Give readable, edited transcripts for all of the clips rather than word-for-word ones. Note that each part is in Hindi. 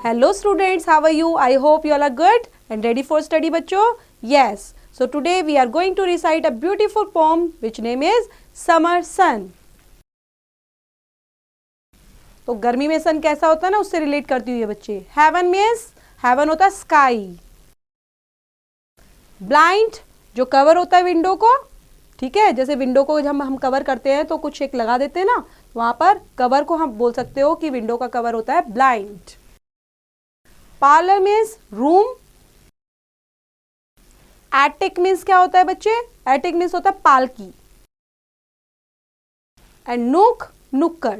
Hello students, how are you? I hope you all are good and ready for study बच्चों. Yes. So today we are going to recite a beautiful poem which name is Summer Sun. तो गर्मी में सन कैसा होता है ना, उससे रिलेट करती हुई है बच्चे. हेवन मीन्स, हेवन होता है स्काई. ब्लाइंड जो कवर होता है विंडो को, ठीक है, जैसे विंडो को जब हम कवर करते हैं तो कुछ एक लगा देते हैं ना, वहां पर कवर को हम बोल सकते हो कि विंडो का कवर होता है blind. Parlour means room. Attic means क्या होता है बच्चे? एटिक मीन्स होता है पालकी. एंड नूक, नुक्कड़.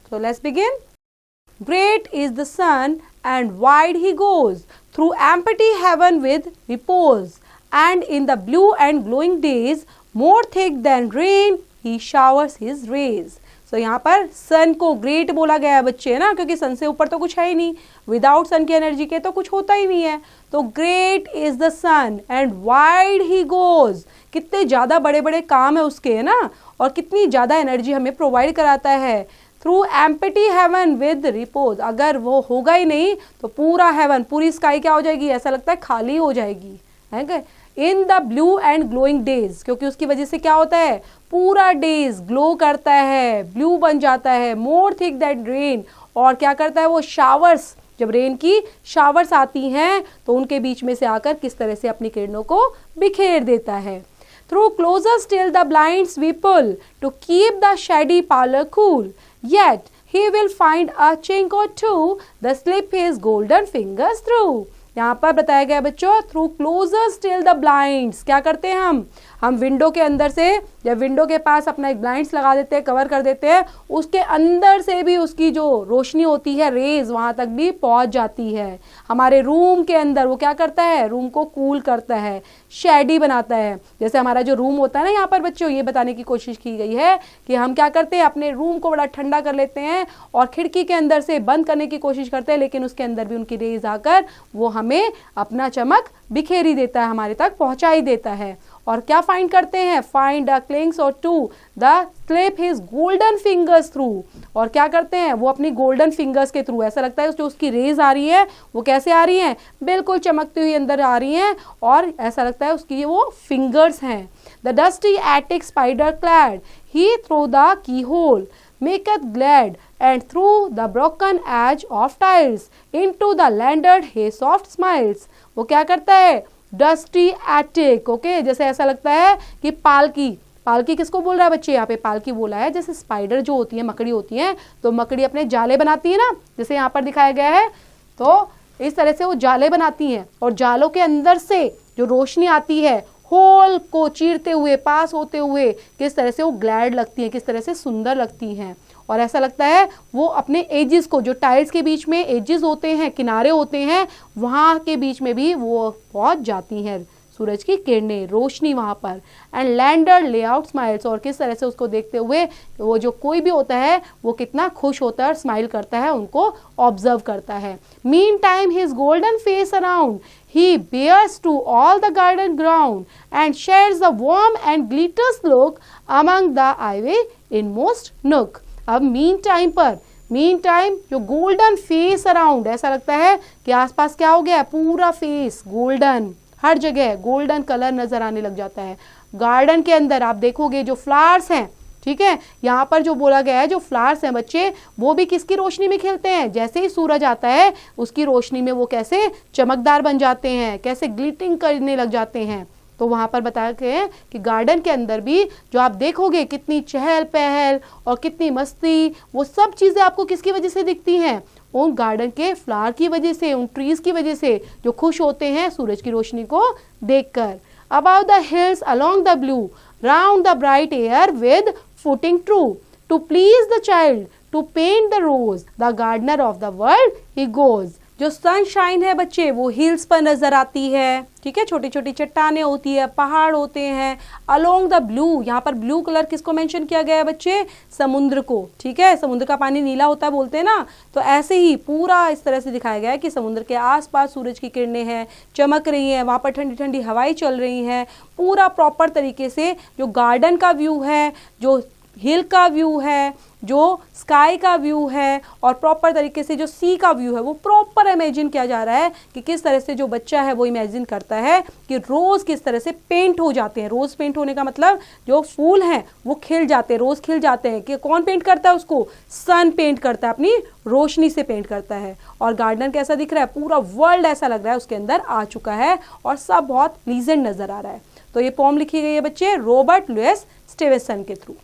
So let's begin. Great is the sun and wide he goes through empty heaven with repose, and in the blue and glowing days more thick than rain he showers his rays. So यहाँ पर सन को ग्रेट बोला गया है बच्चे, है ना, क्योंकि सन से ऊपर तो कुछ है ही नहीं, विदाउट सन की एनर्जी के तो कुछ होता ही नहीं है. तो great is the sun and wide he goes, कितने ज़्यादा बड़े बड़े काम है उसके, है ना, और कितनी ज़्यादा एनर्जी हमें प्रोवाइड कराता है. Through empty heaven with repose, अगर वो होगा ही नहीं तो पूरा हेवन, पूरी स्काई क्या हो जाएगी, ऐसा लगता है खाली हो जाएगी, है क्या. In the blue and glowing days, क्योंकि उसकी वजह से क्या होता है, पूरा डेज ग्लो करता है, ब्लू बन जाता है. मोर थिक दैट रेन, और क्या करता है वो, शावर्स, जब रेन की शावर्स आती हैं तो उनके बीच में से आकर किस तरह से अपनी किरणों को बिखेर देता है. Through closer still the blinds we pull to keep the shady parlour cool, yet he will find a chink or two the slip his golden fingers through. यहाँ पर बताया गया बच्चों, through closer still the blinds, क्या करते हैं हम विंडो के अंदर से, जब विंडो के पास अपना एक ब्लाइंड्स लगा देते हैं, कवर कर देते हैं, उसके अंदर से भी उसकी जो रोशनी होती है, रेज, वहां तक भी पहुंच जाती है. हमारे रूम के अंदर वो क्या करता है, रूम को कूल करता है, शेडी बनाता है. जैसे हमारा जो रूम होता है ना, यहाँ पर बच्चों ये बताने की कोशिश की गई है कि हम क्या करते हैं, अपने रूम को बड़ा ठंडा कर लेते हैं और खिड़की के अंदर से बंद करने की कोशिश करते हैं, लेकिन उसके अंदर भी उनकी रेज आकर वो हमें अपना चमक बिखेरी देता है, हमारे तक पहुंचा ही देता है. और क्या फाइंड करते हैं, फाइंड अ क्लिंग्स or two to slip his golden fingers through, और क्या करते हैं वो अपनी गोल्डन फिंगर्स के थ्रू, ऐसा लगता है जो उसकी रेज आ रही है वो कैसे आ रही है, बिल्कुल चमकती हुई अंदर आ रही हैं, और ऐसा लगता है उसकी वो फिंगर्स हैं. The dusty attic spider clad he through the keyhole maketh glad, and through the broken edge of tiles into the landed he soft smiles. वो क्या करता है, डस्टी एटिक, ओके, जैसे ऐसा लगता है कि पालकी, पालकी किसको बोल रहा है बच्चे, यहाँ पे पालकी बोला है, जैसे स्पाइडर जो होती है, मकड़ी होती है, तो मकड़ी अपने जाले बनाती है ना, जैसे यहाँ पर दिखाया गया है, तो इस तरह से वो जाले बनाती हैं, और जालों के अंदर से जो रोशनी आती है, होल को चीरते हुए, पास होते हुए, किस तरह से वो ग्लैड लगती हैं, किस तरह से सुंदर लगती हैं. और ऐसा लगता है वो अपने एजेस को, जो टाइल्स के बीच में एजेस होते हैं, किनारे होते हैं, वहाँ के बीच में भी वो पहुँच जाती हैं सूरज की किरणें, रोशनी वहाँ पर. एंड लैंडर लेआउट स्माइल्स, और किस तरह से उसको देखते हुए वो जो कोई भी होता है वो कितना खुश होता है और स्माइल करता है, उनको ऑब्जर्व करता है. Mean time his golden face around he bears to all the garden ground and shares the warm and glitters look among the ivy inmost nook. अब मीन टाइम पर, मीन टाइम जो गोल्डन फेस अराउंड, ऐसा लगता है कि आसपास क्या हो गया, पूरा फेस गोल्डन, हर जगह गोल्डन कलर नजर आने लग जाता है. गार्डन के अंदर आप देखोगे जो फ्लावर्स हैं, ठीक है, यहाँ पर जो बोला गया है, जो फ्लावर्स हैं बच्चे, वो भी किसकी रोशनी में खिलते हैं, जैसे ही सूरज आता है उसकी रोशनी में वो कैसे चमकदार बन जाते हैं, कैसे ग्लिटरिंग करने लग जाते हैं. तो वहाँ पर बताया गया है कि गार्डन के अंदर भी जो आप देखोगे कितनी चहल पहल और कितनी मस्ती, वो सब चीज़ें आपको किसकी वजह से दिखती हैं, उन गार्डन के फ्लावर की वजह से, उन ट्रीज की वजह से, जो खुश होते हैं सूरज की रोशनी को देखकर. About the hills along the blue round the bright air with footing true, to please the child, to paint the rose, the gardener of the world he goes. जो सनशाइन है बच्चे वो हिल्स पर नजर आती है, ठीक है, छोटी छोटी चट्टाने होती है, पहाड़ होते हैं. अलोंग द ब्लू, यहाँ पर ब्लू कलर किसको मेंशन किया गया है बच्चे, समुद्र को, ठीक है, समुद्र का पानी नीला होता है बोलते हैं ना, तो ऐसे ही पूरा इस तरह से दिखाया गया है कि समुद्र के आसपास सूरज की किरणें हैं, चमक रही हैं, वहाँ पर ठंडी ठंडी हवाएं चल रही हैं. पूरा प्रॉपर तरीके से जो गार्डन का व्यू है, जो हिल का व्यू है, जो स्काई का व्यू है, और प्रॉपर तरीके से जो सी का व्यू है वो प्रॉपर इमेजिन किया जा रहा है कि किस तरह से जो बच्चा है वो इमेजिन करता है कि रोज़ किस तरह से पेंट हो जाते हैं। रोज़ पेंट होने का मतलब जो फूल हैं वो खिल जाते हैं, रोज़ खिल जाते हैं। कि कौन पेंट करता है उसको? सन पेंट करता है, अपनी रोशनी से पेंट करता है। और गार्डन कैसा दिख रहा है? पूरा वर्ल्ड ऐसा लग रहा है उसके अंदर आ चुका है और सब बहुत प्लीजेंट नजर आ रहा है। तो ये पोम लिखी गई है बच्चे रॉबर्ट लुइस स्टीवेंसन के थ्रू।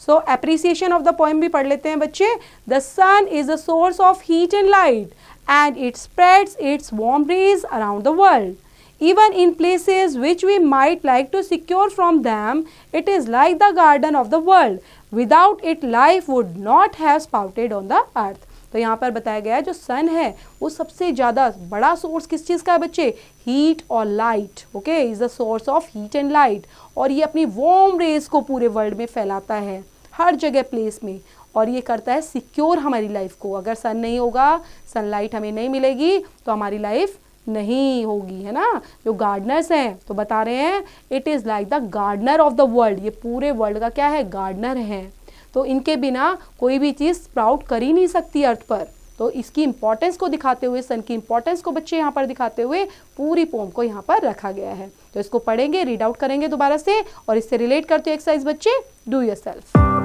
So appreciation of the poem भी पढ़ लेते हैं बच्चे। The sun is the source of heat and light and it spreads its warm rays around the world. Even in places which we might like to secure from them, it is like the garden of the world. Without it, life would not have sprouted on the earth. तो यहाँ पर बताया गया है जो सन है वो सबसे ज़्यादा बड़ा सोर्स किस चीज़ का है बच्चे? हीट और light. Okay, is the source of heat and light. और ये अपनी वार्म रेज को पूरे वर्ल्ड में फैलाता है, हर जगह प्लेस में. और ये करता है सिक्योर हमारी लाइफ को. अगर सन नहीं होगा, सनलाइट हमें नहीं मिलेगी तो हमारी लाइफ नहीं होगी, है ना. जो गार्डनर्स हैं तो बता रहे हैं it is like the gardener of the world. ये पूरे वर्ल्ड का क्या है? गार्डनर है. तो इनके बिना कोई भी चीज़ स्प्राउट कर ही नहीं सकती अर्थ पर. तो इसकी इंपॉर्टेंस को दिखाते हुए, सन की इंपॉर्टेंस को बच्चे यहाँ पर दिखाते हुए पूरी पोम को यहाँ पर रखा गया है. तो इसको पढ़ेंगे, रीड आउट करेंगे दोबारा से और इससे रिलेट करते हुए एक्सरसाइज बच्चे डू योरसेल्फ.